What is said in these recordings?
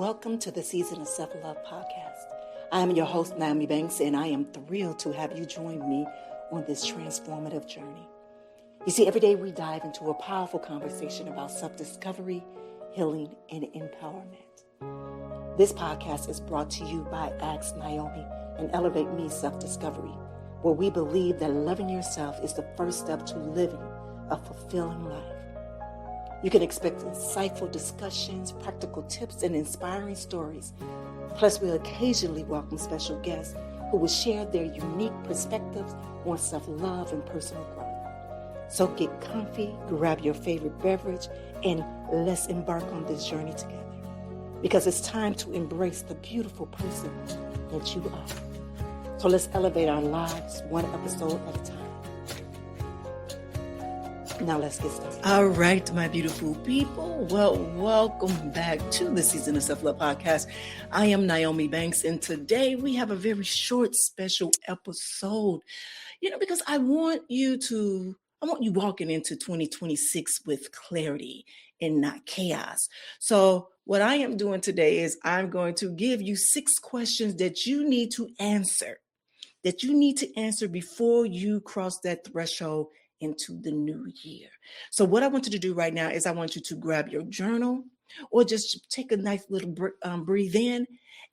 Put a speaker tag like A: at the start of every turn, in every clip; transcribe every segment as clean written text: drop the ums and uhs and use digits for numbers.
A: Welcome to the Season of Self-Love podcast. I am your host, Nyomi Banks, and I am thrilled to have you join me on this transformative journey. You see, every day we dive into a powerful conversation about self-discovery, healing, and empowerment. This podcast is brought to you by Ask Nyomi and Elevate Me Self-Discovery, where we believe that loving yourself is the first step to living a fulfilling life. You can expect insightful discussions, practical tips, and inspiring stories. Plus, we'll occasionally welcome special guests who will share their unique perspectives on self-love and personal growth. So get comfy, grab your favorite beverage, and let's embark on this journey together. Because it's time to embrace the beautiful person that you are. So let's elevate our lives one episode at a time. Now let's get started. All right, my beautiful people. Well, welcome back to the Season of Self-Love podcast. I am Nyomi Banks, and today we have a very short, special episode. Because I want you walking into 2026 with clarity and not chaos. So what I am doing today is I'm going to give you 6 questions that you need to answer before you cross that threshold into the new year. So what I want you to do right now is I want you to grab your journal or just take a nice little breathe in,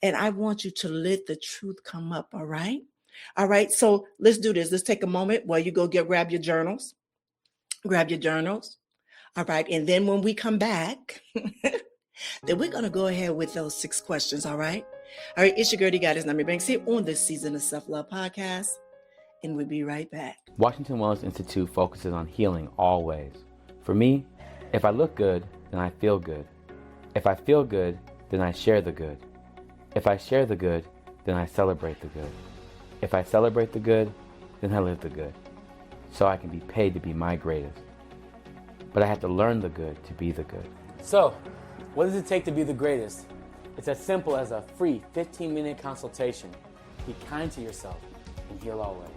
A: and I want you to let the truth come up, all right? All right, so let's do this. Let's take a moment while you go grab your journals. Grab your journals, all right? And then when we come back, then we're going to go ahead with those 6 questions, all right? All right, it's your girl, Goddess Nyomi Banks here on this Season of Self-Love podcast. And we'll be right back.
B: Washington Wellness Institute focuses on healing always. For me, if I look good, then I feel good. If I feel good, then I share the good. If I share the good, then I celebrate the good. If I celebrate the good, then I live the good. So I can be paid to be my greatest. But I have to learn the good to be the good.
C: So, what does it take to be the greatest? It's as simple as a free 15-minute consultation. Be kind to yourself and heal always.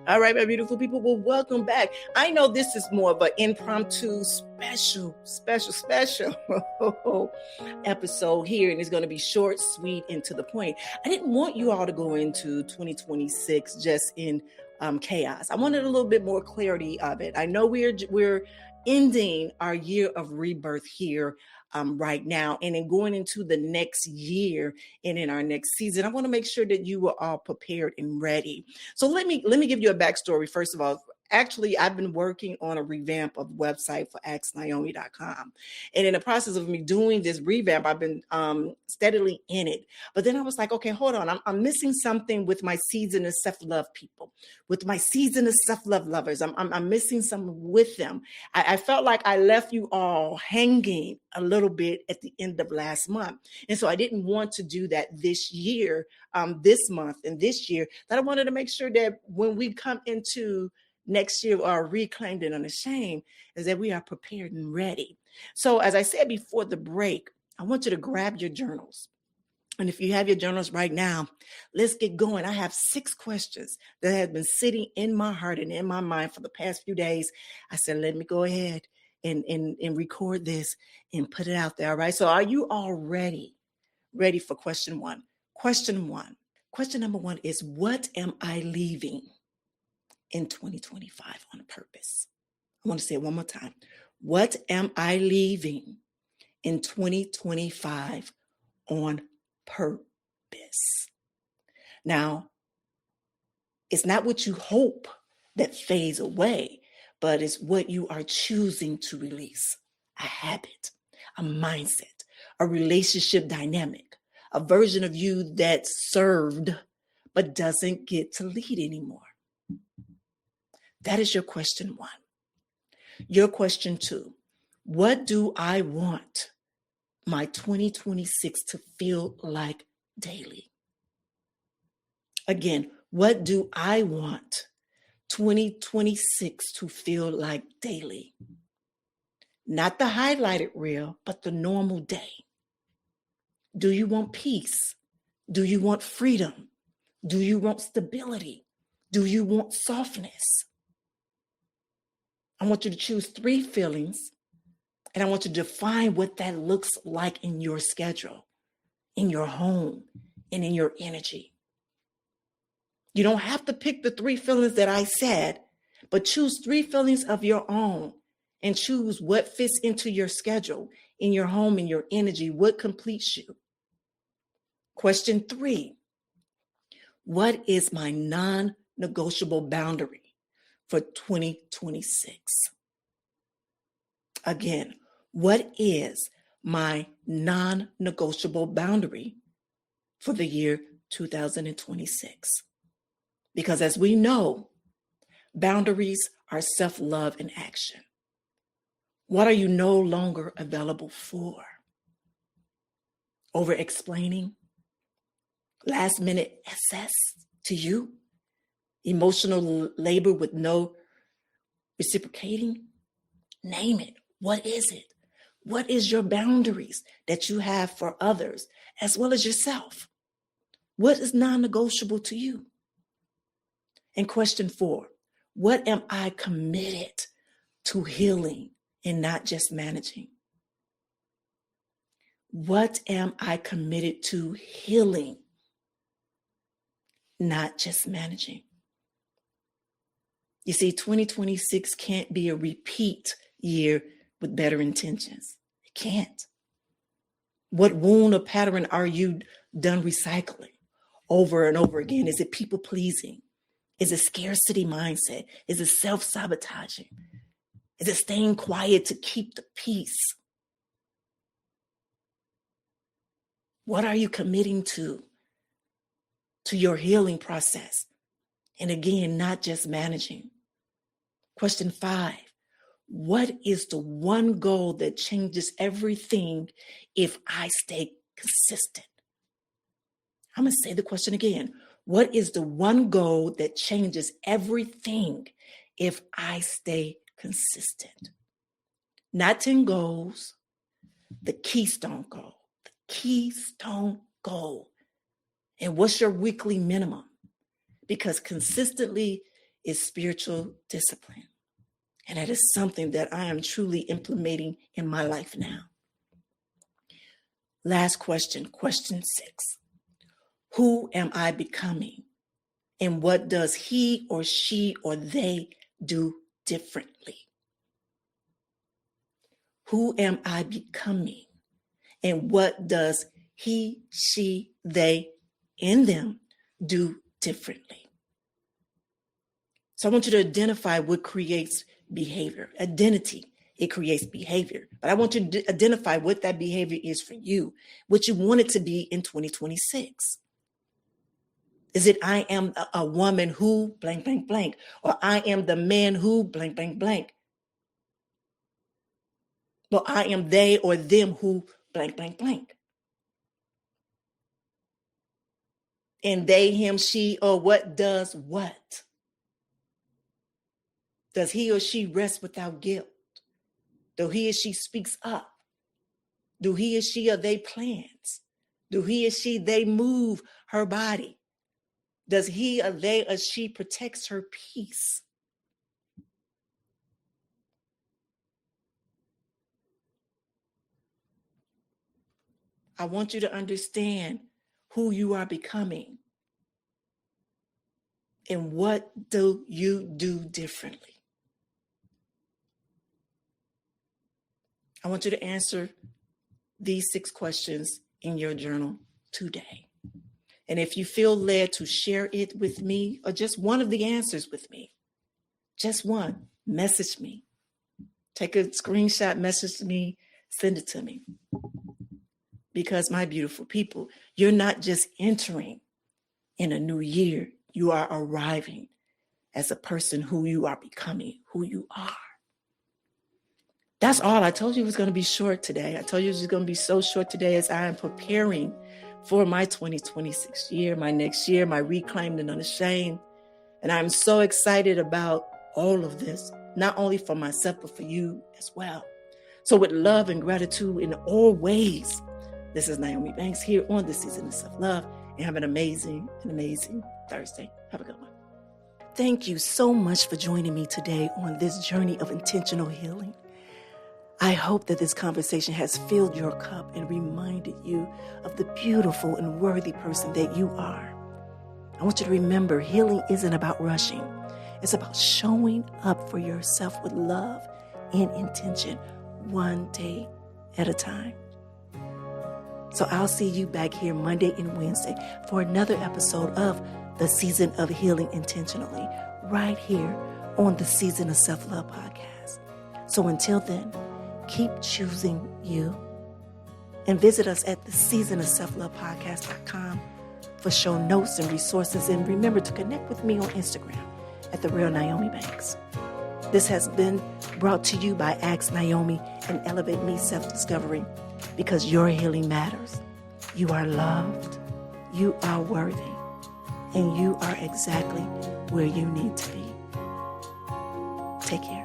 A: All right, my beautiful people, well, welcome back. I know this is more of an impromptu, special episode here, and it's going to be short, sweet, and to the point. I didn't want you all to go into 2026 just in chaos. I wanted a little bit more clarity of it. I know we're ending our year of rebirth here right now, and then going into the next year and in our next season. I want to make sure that you are all prepared and ready. So let me give you a backstory. First of all, actually, I've been working on a revamp of the website for AskNyomi.com. And in the process of me doing this revamp, I've been steadily in it. But then I was like, okay, hold on. I'm missing something with my Season of Self-Love people, with my Season of Self-Love lovers. I'm missing something with them. I felt like I left you all hanging a little bit at the end of last month. And so I didn't want to do that this year, this month and this year, that I wanted to make sure that when we come into next year are reclaimed and unashamed, is that we are prepared and ready. So as I said before the break, I want you to grab your journals. And if you have your journals right now, let's get going. I have 6 questions that have been sitting in my heart and in my mind for the past few days. I said, let me go ahead and record this and put it out there. All right. So are you all ready for question 1? Question number 1 is, what am I leaving in 2025 on purpose? I want to say it one more time. What am I leaving in 2025 on purpose? Now, it's not what you hope that fades away, but it's what you are choosing to release. A habit, a mindset, a relationship dynamic, a version of you that served but doesn't get to lead anymore. That is your question 1. Your question 2, what do I want my 2026 to feel like daily? Again, what do I want 2026 to feel like daily? Not the highlighted reel, but the normal day. Do you want peace? Do you want freedom? Do you want stability? Do you want softness? I I want you to choose 3 feelings, and I want you to define what that looks like in your schedule, in your home, and in your energy. You don't have to pick the 3 feelings that I said, but choose 3 feelings of your own and choose what fits into your schedule, in your home, in your energy, what completes you. Question 3, what is my non-negotiable boundary for 2026? Again, what is my non-negotiable boundary for the year 2026? Because as we know, boundaries are self-love in action. What are you no longer available for? Over-explaining? Last-minute access to you? Emotional labor with no reciprocating? Name it. What is it? What is your boundaries that you have for others as well as yourself? What is non-negotiable to you? And question 4, what am I committed to healing and not just managing? What am I committed to healing, not just managing? You see, 2026 can't be a repeat year with better intentions. It can't. What wound or pattern are you done recycling over and over again? Is it people pleasing? Is it scarcity mindset? Is it self-sabotaging? Is it staying quiet to keep the peace? What are you committing to your healing process? And again, not just managing. Question 5, what is the one goal that changes everything if I stay consistent? I'm going to say the question again. What is the one goal that changes everything if I stay consistent? Not 10 goals, the keystone goal. The keystone goal. And what's your weekly minimum? Because consistently is spiritual discipline. And that is something that I am truly implementing in my life now. Last question, question 6. Who am I becoming? And what does he or she or they do differently? Who am I becoming? And what does he, she, they, and them do differently? So I want you to identify what creates behavior. Identity, it creates behavior. But I want you to identify what that behavior is for you, what you want it to be in 2026. Is it I am a woman who blank, blank, blank, or I am the man who blank, blank, blank? Well, I am they or them who blank, blank, blank. And they, him, she, or what does what? Does he or she rest without guilt? Do he or she speaks up? Do he or she or they plans? Do he or she, they move her body? Does he or they or she protects her peace? I want you to understand who you are becoming and what do you do differently. I want you to answer these 6 questions in your journal today. And if you feel led to share it with me or just one of the answers with me, just one, message me. Take a screenshot, message me, send it to me. Because my beautiful people, you're not just entering in a new year, you are arriving as a person who you are becoming, who you are. That's all. I told you it was going to be short today. I told you it was going to be so short today as I am preparing for my 2026 year, my next year, my reclaimed and unashamed. And I'm so excited about all of this, not only for myself, but for you as well. So with love and gratitude in all ways, this is Nyomi Banks here on the Season of Self-Love, and have an amazing Thursday. Have a good one. Thank you so much for joining me today on this journey of intentional healing. I hope that this conversation has filled your cup and reminded you of the beautiful and worthy person that you are. I want you to remember, healing isn't about rushing. It's about showing up for yourself with love and intention, one day at a time. So I'll see you back here Monday and Wednesday for another episode of the Season of Healing Intentionally, right here on the Season of Self-Love podcast. So until then, keep choosing you. And visit us at the seasonofselflovepodcast.com for show notes and resources. And remember to connect with me on Instagram at The Real Nyomi Banks. This has been brought to you by Ask Nyomi and Elevate Me Self-Discovery, because your healing matters. You are loved, you are worthy, and you are exactly where you need to be. Take care.